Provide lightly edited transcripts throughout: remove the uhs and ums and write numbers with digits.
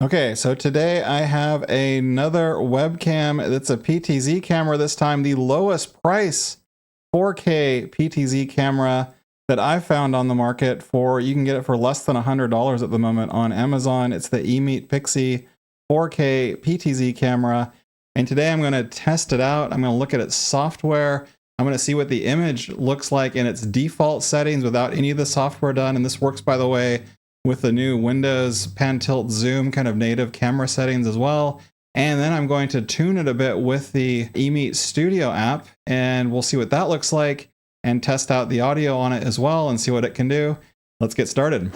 Okay, so today I have another webcam that's a PTZ camera, this time the lowest price 4K PTZ camera that I've found on the market for. You can get it for less than $100 at the moment on Amazon. It's the EMEET Pixy 4K PTZ camera. And today I'm going to test it out. I'm going to look at its software. I'm going to see what the image looks like in its default settings without any of the software done. And this works, by the way, with the new Windows pan tilt zoom kind of native camera settings as well. And then I'm going to tune it a bit with the EMEET Studio app, and we'll see what that looks like and test out the audio on it as well and see what it can do. Let's get started.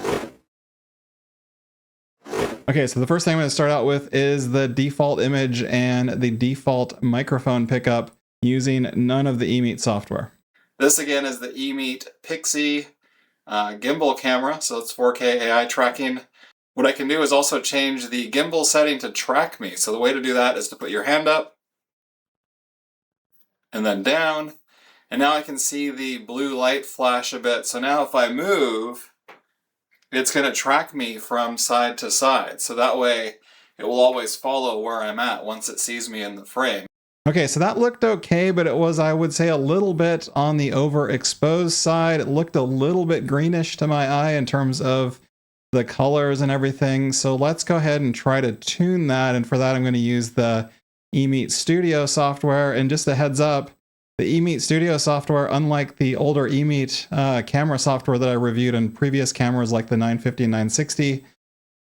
Okay, so the first thing I'm going to start out with is the default image and the default microphone pickup using none of the EMEET software. This again is the EMEET Pixy gimbal camera, so it's 4K AI tracking. What I can do is also change the gimbal setting to track me. So the way to do that is to put your hand up and then down. And now I can see the blue light flash a bit. So now if I move, it's going to track me from side to side. So that way it will always follow where I'm at once it sees me in the frame. Okay, so that looked okay, but it was, I would say, a little bit on the overexposed side. It looked a little bit greenish to my eye in terms of the colors and everything. So let's go ahead and try to tune that. And for that, I'm going to use the EMEET Studio software. And just a heads up, the EMEET Studio software, unlike the older EMEET camera software that I reviewed in previous cameras like the 950 and 960,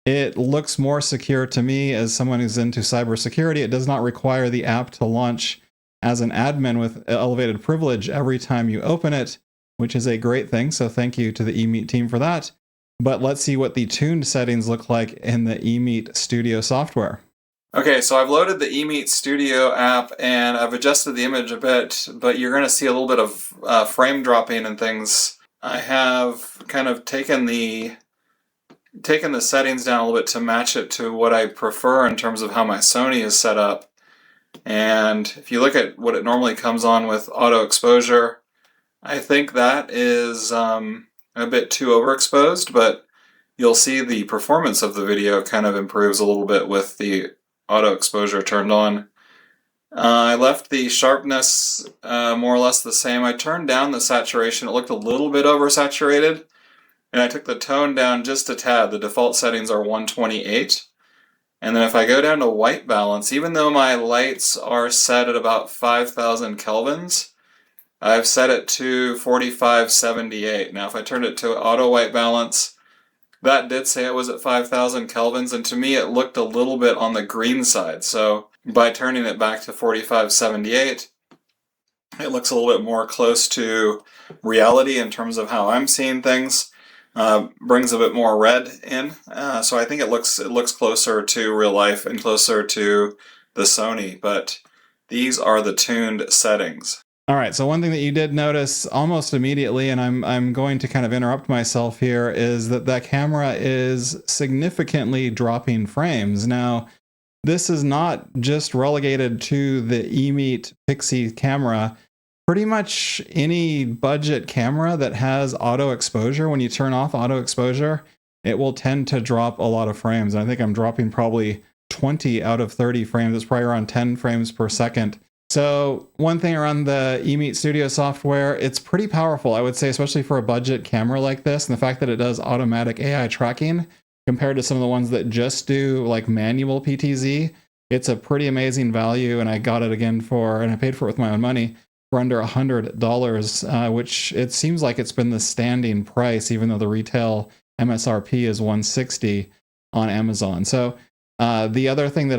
it looks more secure to me as someone who's into cybersecurity. It does not require the app to launch as an admin with elevated privilege every time you open it, which is a great thing. So thank you to the EMEET team for that. But let's see what the tuned settings look like in the EMEET Studio software. Okay, so I've loaded the EMEET Studio app and I've adjusted the image a bit, but you're going to see a little bit of frame dropping and things. I have kind of taken the settings down a little bit to match it to what I prefer in terms of how my Sony is set up. And if you look at what it normally comes on with auto exposure, I think that is a bit too overexposed, but you'll see the performance of the video kind of improves a little bit with the auto exposure turned on. I left the sharpness more or less the same. I turned down the saturation. It looked a little bit oversaturated. And I took the tone down just a tad. The default settings are 128. And then if I go down to white balance, even though my lights are set at about 5,000 kelvins, I've set it to 4578. Now if I turned it to auto white balance, that did say it was at 5,000 kelvins, and to me it looked a little bit on the green side. So by turning it back to 4578, it looks a little bit more close to reality in terms of how I'm seeing things. Brings a bit more red in, so I think it looks closer to real life and closer to the Sony, but these are the tuned settings. All right, so one thing that you did notice almost immediately, and I'm going to kind of interrupt myself here, is that camera is significantly dropping frames. Now, this is not just relegated to the EMEET Pixy camera. Pretty much any budget camera that has auto exposure, when you turn off auto exposure, it will tend to drop a lot of frames. And I think I'm dropping probably 20 out of 30 frames. It's probably around 10 frames per second. So one thing around the EMEET Studio software, it's pretty powerful, I would say, especially for a budget camera like this. And the fact that it does automatic AI tracking compared to some of the ones that just do like manual PTZ, it's a pretty amazing value. And I got it again and I paid for it with my own money, for under $100, which it seems like it's been the standing price, even though the retail MSRP is $160 on Amazon. So the other thing that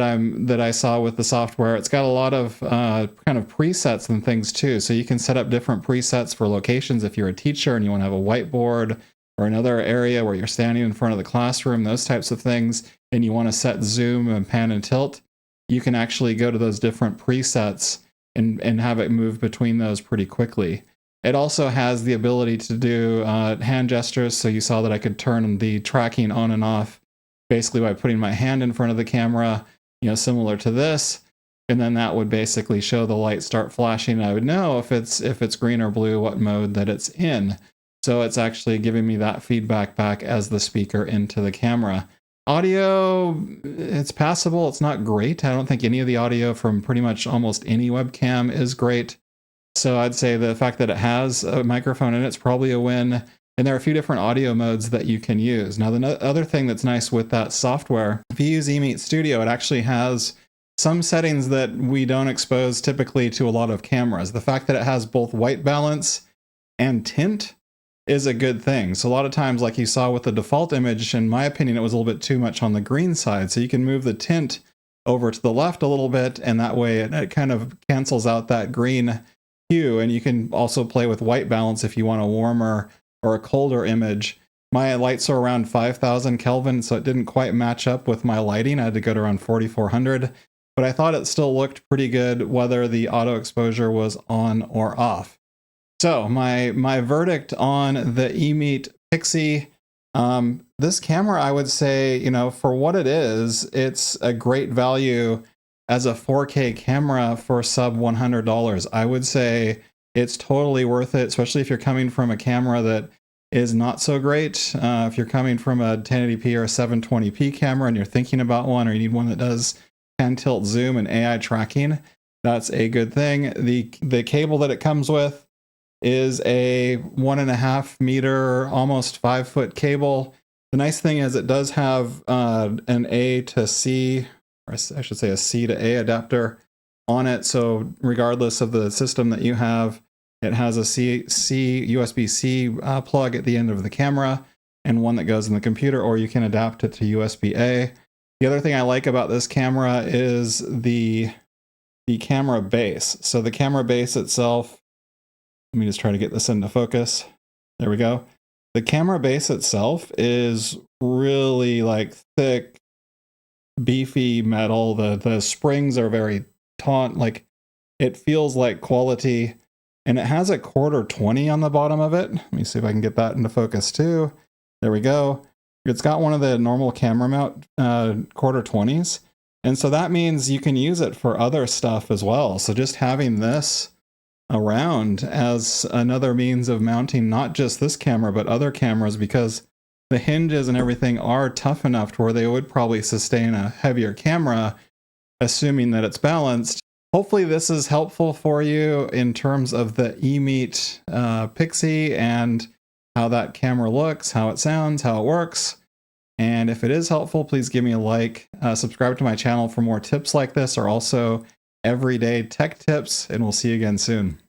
I saw with the software, it's got a lot of kind of presets and things too. So you can set up different presets for locations if you're a teacher and you want to have a whiteboard or another area where you're standing in front of the classroom, those types of things, and you want to set zoom and pan and tilt. You can actually go to those different presets and have it move between those pretty quickly. It also has the ability to do hand gestures, so you saw that I could turn the tracking on and off basically by putting my hand in front of the camera, similar to this, and then that would basically show the light start flashing, and I would know if it's green or blue, what mode that it's in. So it's actually giving me that feedback back as the speaker into the camera. Audio, it's passable. It's not great. I don't think any of the audio from pretty much almost any webcam is great. So I'd say the fact that it has a microphone in it's probably a win. And there are a few different audio modes that you can use. Now, the other thing that's nice with that software, if you use EMEET Studio, it actually has some settings that we don't expose typically to a lot of cameras. The fact that it has both white balance and tint is a good thing. So a lot of times, like you saw with the default image, in my opinion, it was a little bit too much on the green side. So you can move the tint over to the left a little bit, and that way it kind of cancels out that green hue. And you can also play with white balance if you want a warmer or a colder image. My lights are around 5,000 Kelvin, so it didn't quite match up with my lighting. I had to go to around 4,400, but I thought it still looked pretty good whether the auto exposure was on or off. So my verdict on the EMEET Pixy, this camera, I would say, you know, for what it is, it's a great value as a 4K camera for sub $100. I would say it's totally worth it, especially if you're coming from a camera that is not so great. If you're coming from a 1080p or a 720p camera and you're thinking about one, or you need one that does pan tilt zoom and AI tracking, that's a good thing. The cable that it comes with is a 1.5 meter, almost 5 foot cable. The nice thing is it does have an A to C, or I should say a C to A adapter on it. So regardless of the system that you have, it has a USB-C plug at the end of the camera and one that goes in the computer, or you can adapt it to USB-A. The other thing I like about this camera is the camera base. So the camera base itself, let me just try to get this into focus. There we go. The camera base itself is really like thick, beefy metal. The springs are very taut, like it feels like quality. And it has a quarter 20 on the bottom of it. Let me see if I can get that into focus too. There we go. It's got one of the normal camera mount quarter 20s. And so that means you can use it for other stuff as well. So just having this around as another means of mounting not just this camera, but other cameras, because the hinges and everything are tough enough to where they would probably sustain a heavier camera, assuming that it's balanced. Hopefully this is helpful for you in terms of the EMEET Pixy and how that camera looks, how it sounds, how it works. And if it is helpful, please give me a like, subscribe to my channel for more tips like this, or also everyday tech tips, and we'll see you again soon.